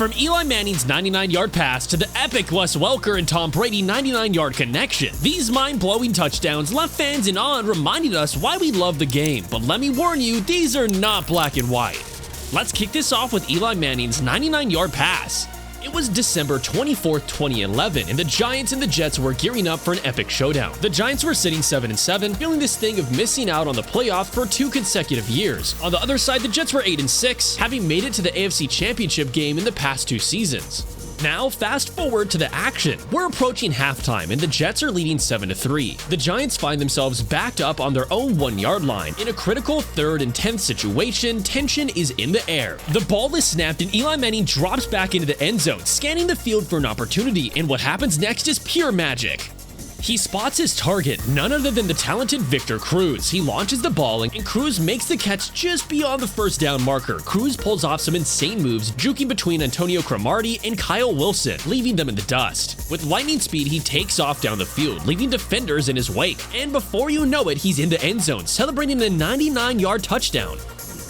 From Eli Manning's 99-yard pass to the epic Wes Welker-and-Tom Brady 99-yard connection, these mind-blowing touchdowns left fans in awe and reminded us why we love the game. But let me warn you, these are not black and white. Let's kick this off with Eli Manning's 99-yard pass. It was December 24th, 2011, and the Giants and the Jets were gearing up for an epic showdown. The Giants were sitting 7-7, feeling this thing of missing out on the playoffs for 2 consecutive years. On the other side, the Jets were 8-6, having made it to the AFC Championship game in the past 2 seasons. Now, fast forward to the action. We're approaching halftime, and the Jets are leading 7-3. The Giants find themselves backed up on their own 1-yard line. In a critical 3rd and 10th situation, tension is in the air. The ball is snapped, and Eli Manning drops back into the end zone, scanning the field for an opportunity, and what happens next is pure magic. He spots his target, none other than the talented Victor Cruz. He launches the ball, and Cruz makes the catch just beyond the first down marker. Cruz pulls off some insane moves, juking between Antonio Cromartie and Kyle Wilson, leaving them in the dust. With lightning speed, he takes off down the field, leaving defenders in his wake. And before you know it, he's in the end zone, celebrating a 99-yard touchdown.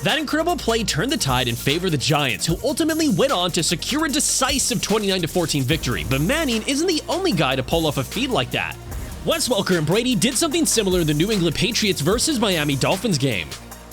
That incredible play turned the tide in favor of the Giants, who ultimately went on to secure a decisive 29-14 victory. But Manning isn't the only guy to pull off a feat like that. Wes Welker and Brady did something similar in the New England Patriots versus Miami Dolphins game.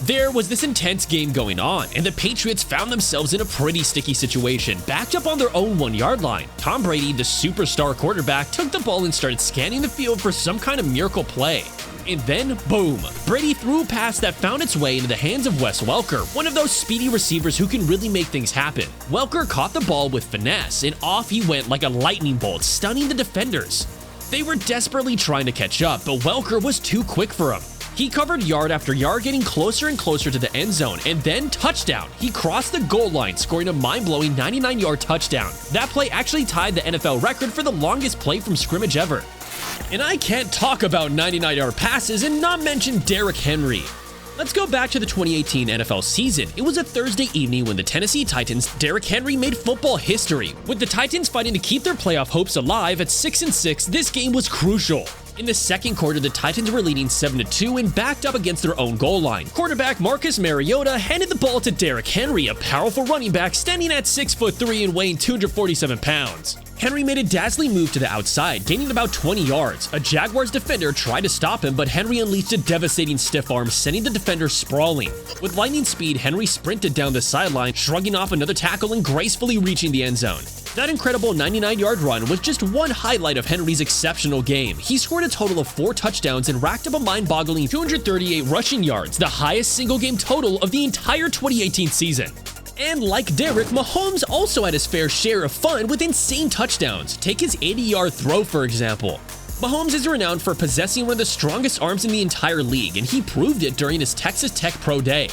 There was this intense game going on, and the Patriots found themselves in a pretty sticky situation, backed up on their own 1-yard line. Tom Brady, the superstar quarterback, took the ball and started scanning the field for some kind of miracle play. And then, boom, Brady threw a pass that found its way into the hands of Wes Welker, one of those speedy receivers who can really make things happen. Welker caught the ball with finesse, and off he went like a lightning bolt, stunning the defenders. They were desperately trying to catch up, but Welker was too quick for him. He covered yard after yard, getting closer and closer to the end zone, and then touchdown. He crossed the goal line, scoring a mind-blowing 99-yard touchdown. That play actually tied the NFL record for the longest play from scrimmage ever. And I can't talk about 99-yard passes and not mention Derrick Henry. Let's go back to the 2018 NFL season. It was a Thursday evening when the Tennessee Titans' Derrick Henry made football history. With the Titans fighting to keep their playoff hopes alive at 6-6, this game was crucial. In the second quarter, the Titans were leading 7-2 and backed up against their own goal line. Quarterback Marcus Mariota handed the ball to Derrick Henry, a powerful running back standing at 6'3" and weighing 247 pounds. Henry made a dazzling move to the outside, gaining about 20 yards. A Jaguars defender tried to stop him, but Henry unleashed a devastating stiff arm, sending the defender sprawling. With lightning speed, Henry sprinted down the sideline, shrugging off another tackle and gracefully reaching the end zone. That incredible 99-yard run was just one highlight of Henry's exceptional game. He scored a total of 4 touchdowns and racked up a mind-boggling 238 rushing yards, the highest single-game total of the entire 2018 season. And like Derrick, Mahomes also had his fair share of fun with insane touchdowns. Take his 80-yard throw, for example. Mahomes is renowned for possessing one of the strongest arms in the entire league, and he proved it during his Texas Tech Pro Day.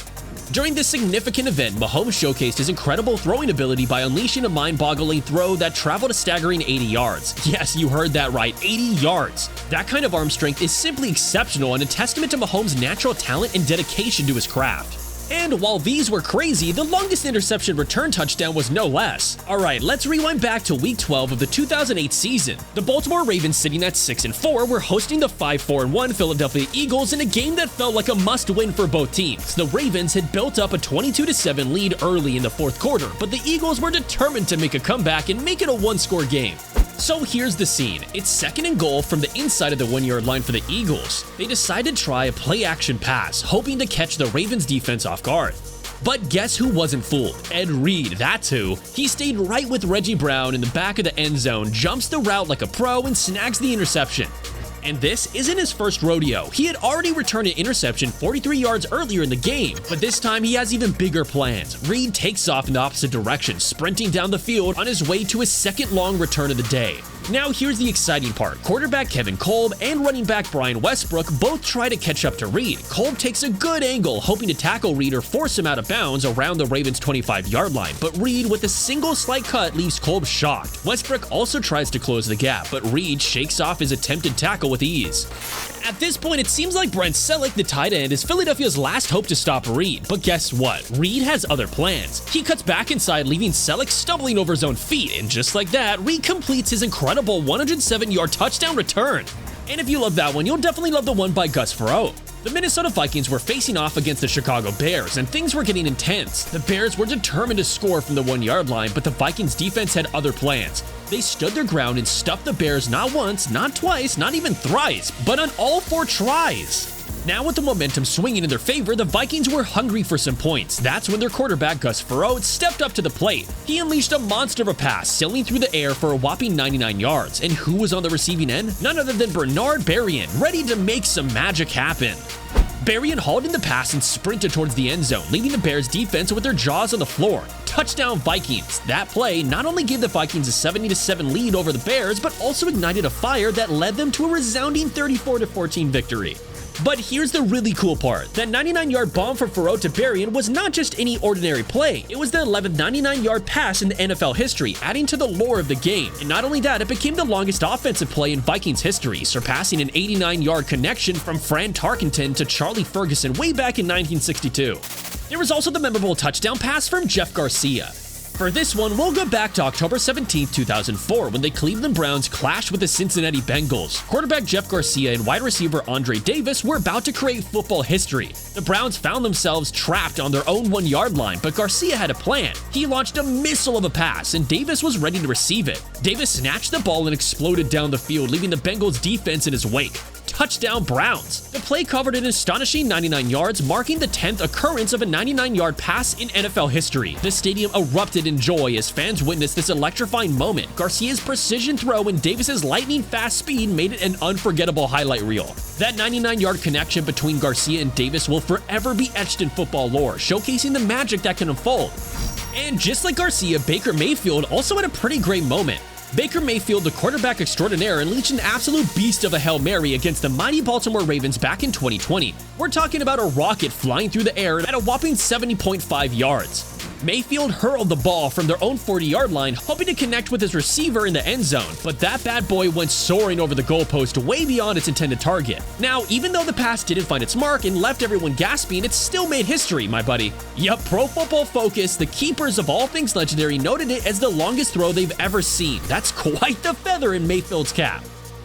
During this significant event, Mahomes showcased his incredible throwing ability by unleashing a mind-boggling throw that traveled a staggering 80 yards. Yes, you heard that right, 80 yards. That kind of arm strength is simply exceptional and a testament to Mahomes' natural talent and dedication to his craft. And while these were crazy, the longest interception return touchdown was no less. Alright, let's rewind back to Week 12 of the 2008 season. The Baltimore Ravens, sitting at 6-4, were hosting the 5-4-1 Philadelphia Eagles in a game that felt like a must-win for both teams. The Ravens had built up a 22-7 lead early in the fourth quarter, but the Eagles were determined to make a comeback and make it a one-score game. So here's the scene. It's 2nd and goal from the inside of the 1-yard line for the Eagles. They decide to try a play-action pass, hoping to catch the Ravens defense off guard. But guess who wasn't fooled? Ed Reed, that's who. He stayed right with Reggie Brown in the back of the end zone, jumps the route like a pro, and snags the interception. And this isn't his first rodeo. He had already returned an interception 43 yards earlier in the game, but this time he has even bigger plans. Reed takes off in the opposite direction, sprinting down the field on his way to his second long return of the day. Now here's the exciting part. Quarterback Kevin Kolb and running back Brian Westbrook both try to catch up to Reed. Kolb takes a good angle, hoping to tackle Reed or force him out of bounds around the Ravens' 25-yard line, but Reed, with a single slight cut, leaves Kolb shocked. Westbrook also tries to close the gap, but Reed shakes off his attempted tackle with ease. At this point, it seems like Brent Selleck, the tight end, is Philadelphia's last hope to stop Reed. But guess what? Reed has other plans. He cuts back inside, leaving Selleck stumbling over his own feet, and just like that, Reed completes his incredible 107-yard touchdown return. And if you love that one, you'll definitely love the one by Gus Farrow. The Minnesota Vikings were facing off against the Chicago Bears, and things were getting intense. The Bears were determined to score from the 1-yard line, but the Vikings defense had other plans. They stood their ground and stuffed the Bears not once, not twice, not even thrice, but on all 4 tries. Now with the momentum swinging in their favor, the Vikings were hungry for some points. That's when their quarterback, Gus Farrow, stepped up to the plate. He unleashed a monster of a pass, sailing through the air for a whopping 99 yards. And who was on the receiving end? None other than Bernard Berrien, ready to make some magic happen. Berrien hauled in the pass and sprinted towards the end zone, leaving the Bears defense with their jaws on the floor. Touchdown Vikings. That play not only gave the Vikings a 70-7 lead over the Bears, but also ignited a fire that led them to a resounding 34-14 victory. But here's the really cool part. That 99-yard bomb from Farrow to Berrien was not just any ordinary play. It was the 11th 99-yard pass in the NFL history, adding to the lore of the game. And not only that, it became the longest offensive play in Vikings history, surpassing an 89-yard connection from Fran Tarkenton to Charlie Ferguson way back in 1962. There was also the memorable touchdown pass from Jeff Garcia. For this one, we'll go back to October 17, 2004, when the Cleveland Browns clashed with the Cincinnati Bengals. Quarterback Jeff Garcia and wide receiver Andre Davis were about to create football history. The Browns found themselves trapped on their own 1-yard line, but Garcia had a plan. He launched a missile of a pass, and Davis was ready to receive it. Davis snatched the ball and exploded down the field, leaving the Bengals defense in his wake. Touchdown Browns. The play covered an astonishing 99 yards, marking the 10th occurrence of a 99-yard pass in NFL history. The stadium erupted in joy as fans witnessed this electrifying moment. Garcia's precision throw and Davis's lightning-fast speed made it an unforgettable highlight reel. That 99-yard connection between Garcia and Davis will forever be etched in football lore, showcasing the magic that can unfold. And just like Garcia, Baker Mayfield also had a pretty great moment. Baker Mayfield, the quarterback extraordinaire, unleashed an absolute beast of a Hail Mary against the mighty Baltimore Ravens back in 2020. We're talking about a rocket flying through the air at a whopping 70.5 yards. Mayfield hurled the ball from their own 40-yard line, hoping to connect with his receiver in the end zone, but that bad boy went soaring over the goalpost way beyond its intended target. Now, even though the pass didn't find its mark and left everyone gasping, it still made history, my buddy. Yup, Pro Football Focus, the keepers of all things legendary, noted it as the longest throw they've ever seen. That's quite the feather in Mayfield's cap.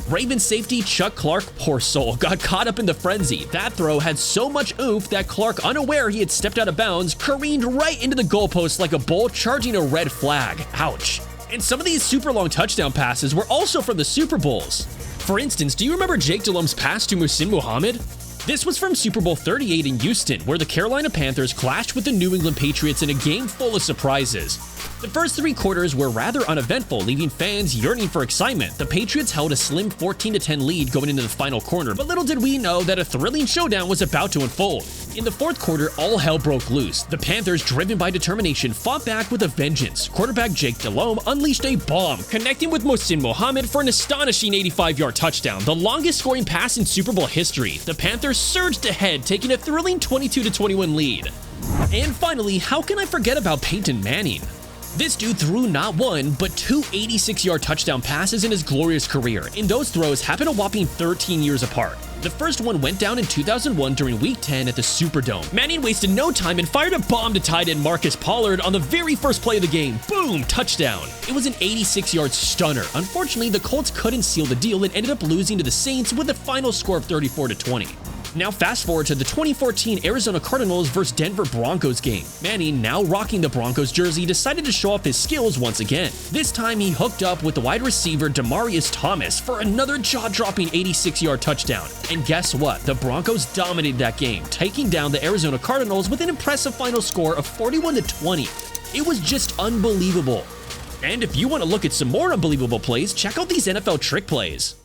Ravens safety Chuck Clark, poor soul, got caught up in the frenzy. That throw had so much oomph that Clark, unaware he had stepped out of bounds, careened right into the goalpost like a bull charging a red flag. Ouch. And some of these super long touchdown passes were also from the Super Bowls. For instance, do you remember Jake Delhomme's pass to Muhsin Muhammad? This was from Super Bowl 38 in Houston, where the Carolina Panthers clashed with the New England Patriots in a game full of surprises. The first 3 quarters were rather uneventful, leaving fans yearning for excitement. The Patriots held a slim 14-10 lead going into the final quarter, but little did we know that a thrilling showdown was about to unfold. In the 4th quarter, all hell broke loose. The Panthers, driven by determination, fought back with a vengeance. Quarterback Jake Delhomme unleashed a bomb, connecting with Muhsin Muhammad for an astonishing 85-yard touchdown, the longest scoring pass in Super Bowl history. The Panthers surged ahead, taking a thrilling 22-21 lead. And finally, how can I forget about Peyton Manning? This dude threw not one, but 2 86-yard touchdown passes in his glorious career, and those throws happened a whopping 13 years apart. The first one went down in 2001 during Week 10 at the Superdome. Manning wasted no time and fired a bomb to tight end Marcus Pollard on the very first play of the game. Boom! Touchdown! It was an 86-yard stunner. Unfortunately, the Colts couldn't seal the deal and ended up losing to the Saints with a final score of 34-20. Now fast forward to the 2014 Arizona Cardinals vs Denver Broncos game. Manning, now rocking the Broncos jersey, decided to show off his skills once again. This time he hooked up with the wide receiver Demaryius Thomas for another jaw-dropping 86-yard touchdown. And guess what? The Broncos dominated that game, taking down the Arizona Cardinals with an impressive final score of 41-20. It was just unbelievable. And if you want to look at some more unbelievable plays, check out these NFL trick plays.